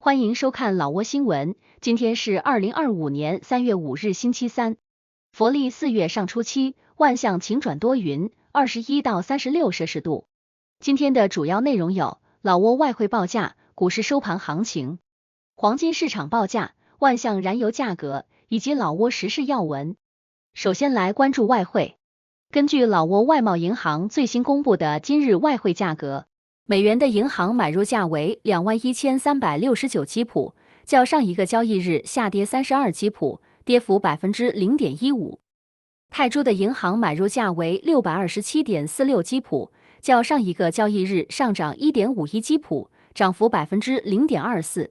欢迎收看老挝新闻，今天是2025年3月5日星期三，佛历4月上初七，万象晴转多云，21到36摄氏度。今天的主要内容有：老挝外汇报价、股市收盘行情、黄金市场报价、万象燃油价格以及老挝时事要闻。首先来关注外汇。根据老挝外贸银行最新公布的今日外汇价格，美元的银行买入价为21369基普，较上一个交易日下跌32基普，跌幅0.15%。泰铢的银行买入价为627.46基普，较上一个交易日上涨1.51基普，涨幅0.24%。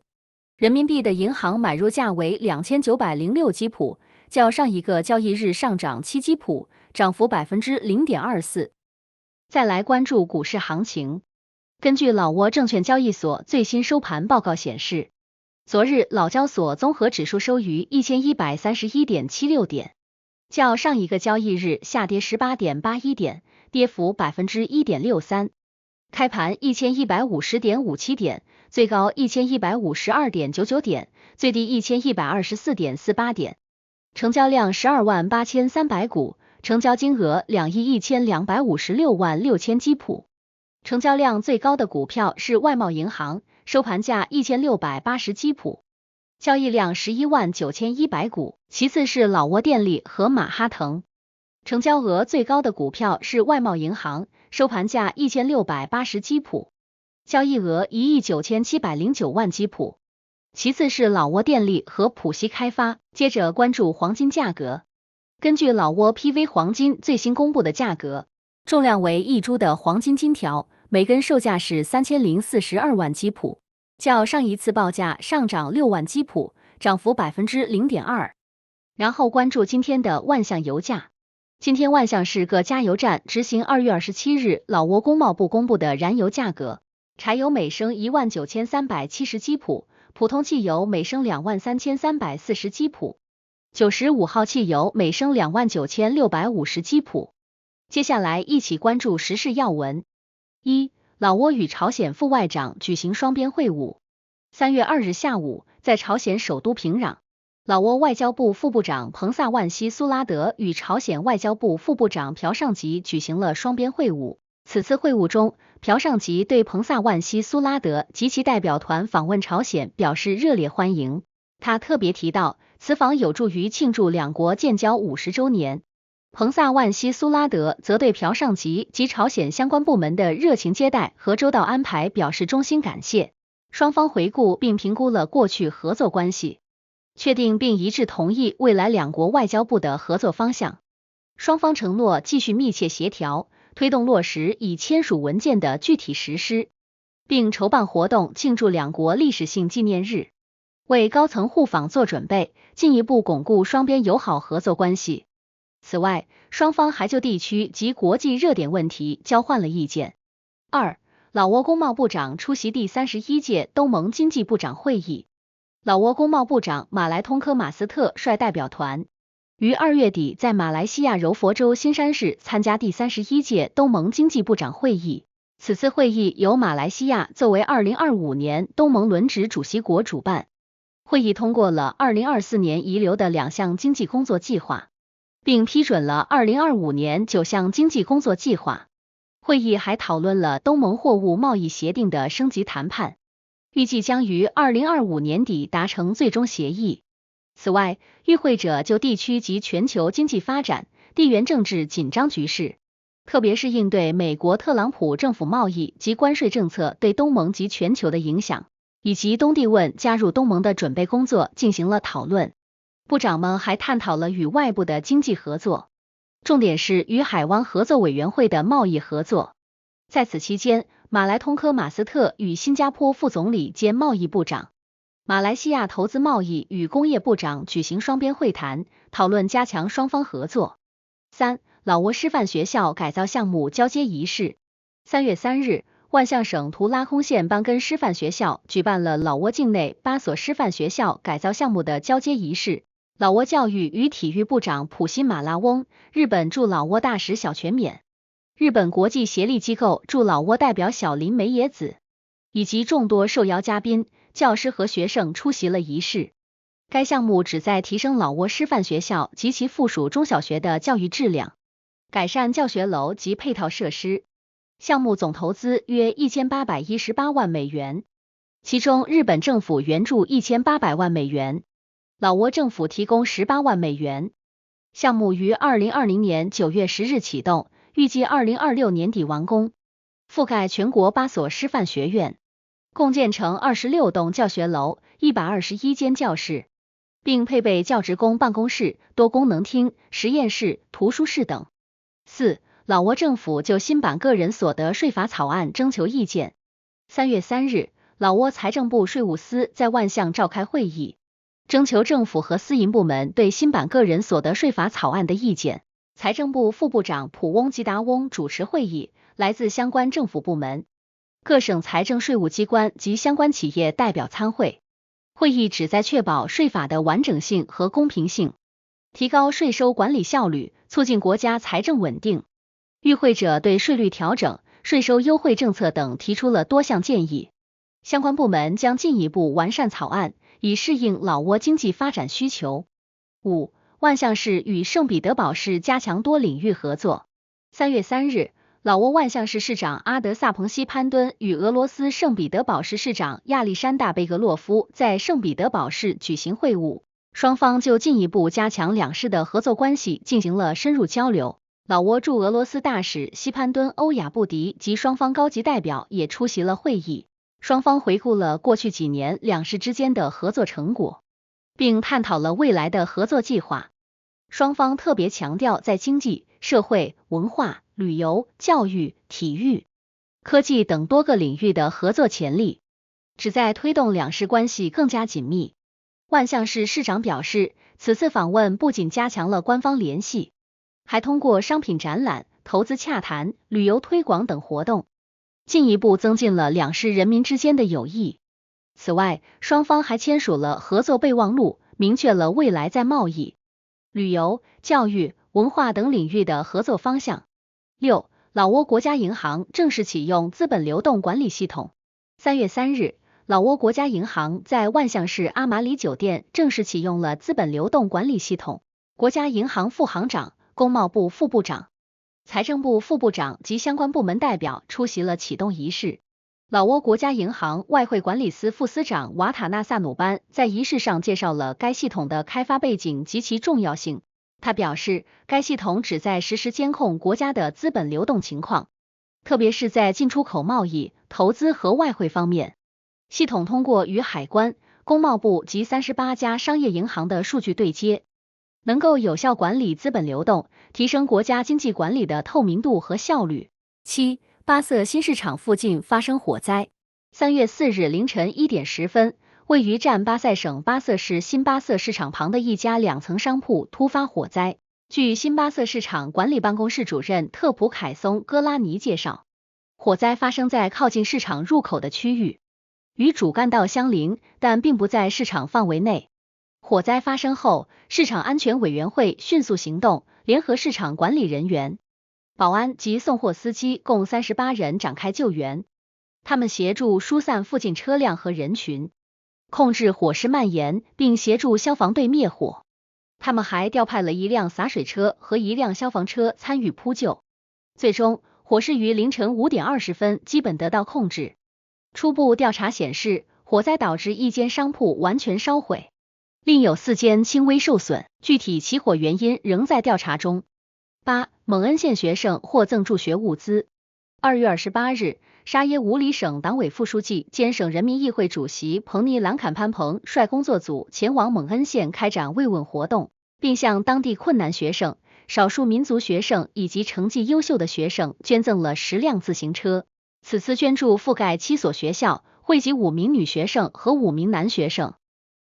人民币的银行买入价为2906基普，较上一个交易日上涨7基普，涨幅0.24%。再来关注股市行情。根据老挝证券交易所最新收盘报告显示，昨日老交所综合指数收于1131.76点，较上一个交易日下跌18.81点，跌幅1.63%。开盘1150.57点，最高1152.99点，最低1124.48点。成交量128300股，成交金额2亿1256万6千基普。成交量最高的股票是外贸银行，收盘价1680基普，交易量11万9100股，其次是老挝电力和马哈腾。成交额最高的股票是外贸银行，收盘价1680基普，交易额1亿9709万基普，其次是老挝电力和浦西开发。接着关注黄金价格。根据老挝 PV 黄金最新公布的价格，重量为1株的黄金金条，每根售价是3042万基普，较上一次报价上涨6万基普，涨幅0.2%。然后关注今天的万象油价。今天万象市各加油站执行2月27日老挝工贸部公布的燃油价格，柴油每升19370基普，普通汽油每升23340基普，95号汽油每升29650基普。接下来一起关注时事要闻。1. 老挝与朝鲜副外长举行双边会晤。3月2日下午，在朝鲜首都平壤，老挝外交部副部长彭萨万希苏拉德与朝鲜外交部副部长朴尚吉举行了双边会晤。此次会晤中，朴尚吉对彭萨万希苏拉德及其代表团访问朝鲜表示热烈欢迎。他特别提到，此访有助于庆祝两国建交50周年。彭萨万希苏拉德则对朴尚吉及朝鲜相关部门的热情接待和周到安排表示衷心感谢。双方回顾并评估了过去合作关系，确定并一致同意未来两国外交部的合作方向。双方承诺继续密切协调，推动落实已签署文件的具体实施，并筹办活动庆祝两国历史性纪念日，为高层互访做准备，进一步巩固双边友好合作关系。此外，双方还就地区及国际热点问题交换了意见。2. 老挝工贸部长出席第31届东盟经济部长会议。老挝工贸部长马来通科马斯特率代表团于2月底在马来西亚柔佛州新山市参加第31届东盟经济部长会议。此次会议由马来西亚作为2025年东盟轮值主席国主办。会议通过了2024年遗留的2项经济工作计划，并批准了2025年9项经济工作计划。会议还讨论了东盟货物贸易协定的升级谈判，预计将于2025年底达成最终协议。此外，与会者就地区及全球经济发展、地缘政治紧张局势，特别是应对美国特朗普政府贸易及关税政策对东盟及全球的影响，以及东帝汶加入东盟的准备工作进行了讨论。部长们还探讨了与外部的经济合作，重点是与海湾合作委员会的贸易合作。在此期间，马来通科马斯特与新加坡副总理兼贸易部长、马来西亚投资贸易与工业部长举行双边会谈，讨论加强双方合作。3. 老挝师范学校改造项目交接仪式。3月3日，万象省图拉空县邦根师范学校举办了老挝境内8所师范学校改造项目的交接仪式。老挝教育与体育部长普西马拉翁、日本驻老挝大使小泉勉、日本国际协力机构驻老挝代表小林美野子以及众多受邀嘉宾教师和学生出席了仪式。该项目旨在提升老挝师范学校及其附属中小学的教育质量，改善教学楼及配套设施。项目总投资约1818万美元，其中日本政府援助1800万美元，老挝政府提供18万美元。项目于2020年9月10日启动，预计2026年底完工，覆盖全国8所师范学院，共建成26栋教学楼、121间教室，并配备教职工办公室、多功能厅、实验室、图书室等。4. 老挝政府就新版个人所得税法草案征求意见。3月3日，老挝财政部税务司在万象召开会议，征求政府和私营部门对新版个人所得税法草案的意见。财政部副部长普翁吉达翁主持会议，来自相关政府部门、各省财政税务机关及相关企业代表参会。会议旨在确保税法的完整性和公平性，提高税收管理效率，促进国家财政稳定。与会者对税率调整、税收优惠政策等提出了多项建议，相关部门将进一步完善草案，以适应老挝经济发展需求。5. 万象市与圣彼得堡市加强多领域合作。3月3日，老挝万象市市长阿德萨彭西潘敦与俄罗斯圣彼得堡市市长亚历山大贝格洛夫在圣彼得堡市举行会晤，双方就进一步加强两市的合作关系进行了深入交流。老挝驻俄罗斯大使西潘敦欧亚布迪及双方高级代表也出席了会议，双方回顾了过去几年两市之间的合作成果，并探讨了未来的合作计划。双方特别强调在经济、社会、文化、旅游、教育、体育、科技等多个领域的合作潜力，旨在推动两市关系更加紧密。万象市市长表示，此次访问不仅加强了官方联系，还通过商品展览、投资洽谈、旅游推广等活动，进一步增进了两市人民之间的友谊。此外，双方还签署了合作备忘录，明确了未来在贸易、旅游、教育、文化等领域的合作方向。6. 老挝国家银行正式启用资本流动管理系统。3月3日，老挝国家银行在万象市阿马里酒店正式启用了资本流动管理系统。国家银行副行长、工贸部副部长、财政部副部长及相关部门代表出席了启动仪式。老挝国家银行外汇管理司副司长瓦塔纳萨努班在仪式上介绍了该系统的开发背景及其重要性。他表示，该系统旨在实时监控国家的资本流动情况，特别是在进出口贸易、投资和外汇方面。系统通过与海关、工贸部及38家商业银行的数据对接，能够有效管理资本流动，提升国家经济管理的透明度和效率。7. 巴色新市场附近发生火灾。3月4日凌晨1点10分，位于占巴塞省巴色市新巴色市场旁的一家2层商铺突发火灾。据新巴色市场管理办公室主任特普凯松戈拉尼介绍，火灾发生在靠近市场入口的区域，与主干道相邻，但并不在市场范围内。火灾发生后，市场安全委员会迅速行动，联合市场管理人员、保安及送货司机共38人展开救援，他们协助疏散附近车辆和人群，控制火势蔓延，并协助消防队灭火。他们还调派了一辆洒水车和一辆消防车参与扑救。最终，火势于凌晨5点20分基本得到控制。初步调查显示，火灾导致一间商铺完全烧毁，另有4间轻微受损，具体起火原因仍在调查中。8. 蒙恩县学生获赠助学物资。2月28日，沙耶武里省党委副书记兼省人民议会主席彭尼兰坎潘彭率工作组前往蒙恩县开展慰问活动，并向当地困难学生、少数民族学生以及成绩优秀的学生捐赠了10辆自行车。此次捐助覆盖7所学校，惠及5名女学生和5名男学生。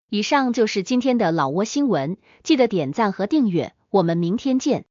以上就是今天的老挝新闻，记得点赞和订阅，我们明天见。